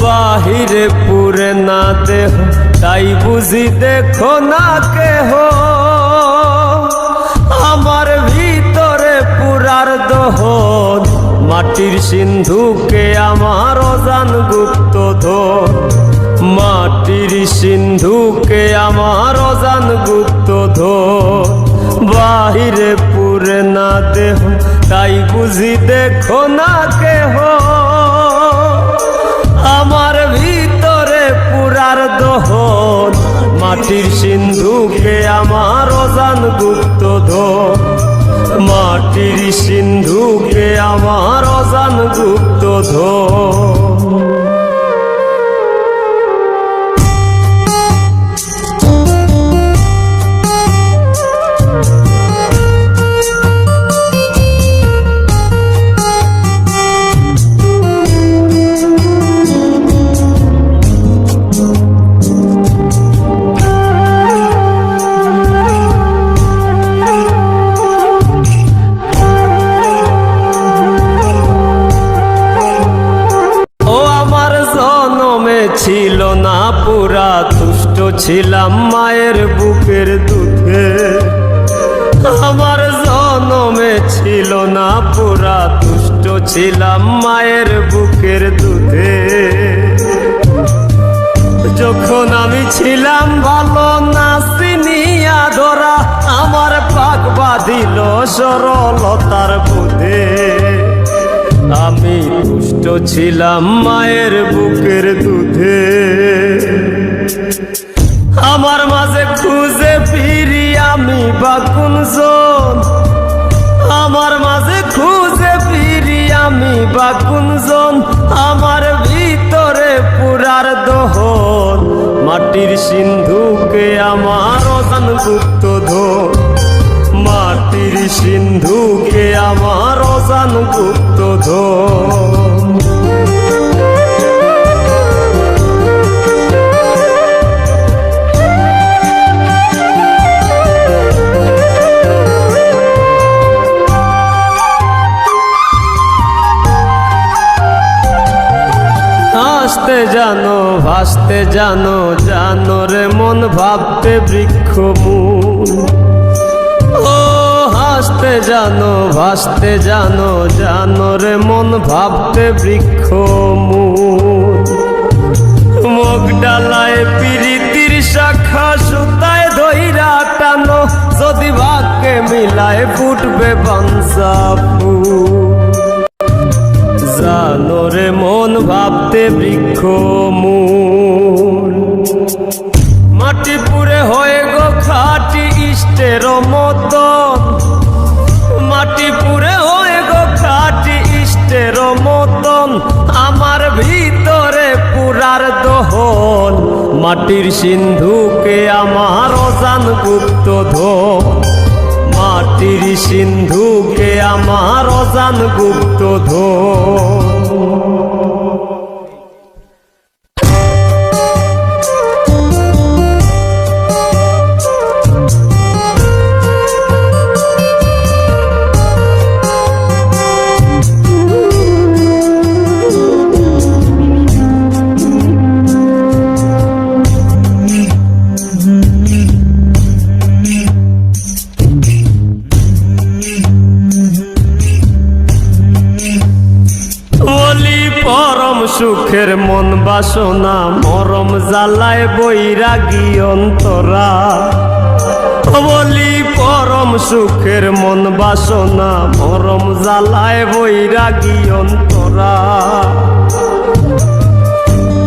বাহিরে পুরে না দেহ তাই বুঝি দেখো না কেহ, আমার ভিতরে পুরার দহন মাটির সিন্ধুকে আমার অজান গুপ্তধন, মাটির সিন্ধুকে আমার অজান গুপ্তধন। বাহিরে পুরে না দেহ তাই বুঝি দেখো না কেহ, আমার ভিতরে পুরার দহন মাটির সিন্ধুকে আমার অজান গুপ্তধন, মাটির সিন্ধুকে আমার অজান গুপ্তধন। ছিল না পুরা তুষ্ট ছিলাম মায়ের বুকের দুধে, আমার জনমে ছিল না পুরা তুষ্ট ছিলাম মায়ের বুকের দুধে। যখন আমি ছিলাম ভালো না চিনিয়া ধরা, আমার পাক বাঁধিল সরলতার বুধে। আমি তুষ্ট ছিলাম মায়ের বুকের দুধে, আমার মাঝে খুঁজে ফিরি আমি বা কোনজন, আমার মাঝে খুঁজে ফিরি আমি বা কোনজন, আমার ভিতরে পুরার দহন মাটির সিন্ধুকে আমার অজান গুপ্তধন, মাটির সিন্ধুকে আমার অজান গুপ্তধন। হাসতে জানো ভাসতে জানো, জানো রে মন ভাবতে বৃক্ষ মূল। ও হাসতে জানো ভাসতে জানো, জানো রে মন ভাবতে বৃক্ষ মূল। মুখ ডালায় প্রীতির শাখা সুতায় ধইরা টানো, যদি ভাগ্যে মিলায় ফুটবে বাঞ্ছা ফুল। জানো রে মন ভাবতে বৃক্ষ মূল, মাটি পুরে হয়ে গো খাটি ইষ্টের মতন, মাটি পুরে হয়ে গো খাটি ইষ্টের মতন, আমার ভিতরে পুরার দহন মাটির সিন্ধুকে আমার অজান গুপ্তধন, মাটির সিন্ধুকে আমার অজান গুপ্তধন। সুখের মন বাসনা মরম জ্বালায় বৈরাগী অন্তরা, বলি পরম সুখের মন বাসনা মরম জ্বালায় বৈরাগী অন্তরা।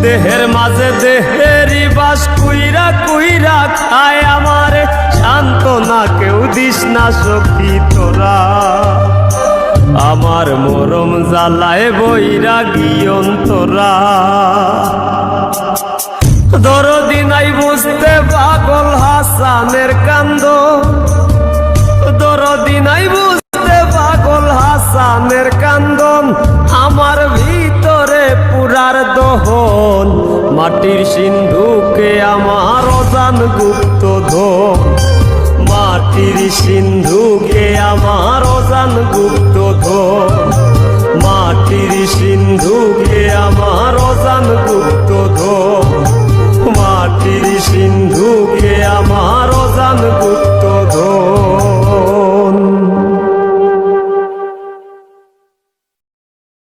দেহের মাঝে দেহেরই বাস কুইরা কুইরা খায় আমারে, সান্ত্বনা কেউ দিস না সখী তোরা। আমার মরম জ্বালায় বৈরাগী অন্তরা, দরদি নাই বুঝতে পাগল হাসানের কান্দ, দরদি নাই বুঝতে পাগল হাসানের কান্দন, আমার ভিতরে পুরার দহন, মাটির সিন্ধুকে আমার অজান গুপ্ত ধন, মাটির সিন্ধুকে আমার অজান গুপ্ত ধন, মাটির সিন্ধুকে আমার অজান গুপ্ত ধন, মাটির সিন্ধুকে আমার অজান গুপ্ত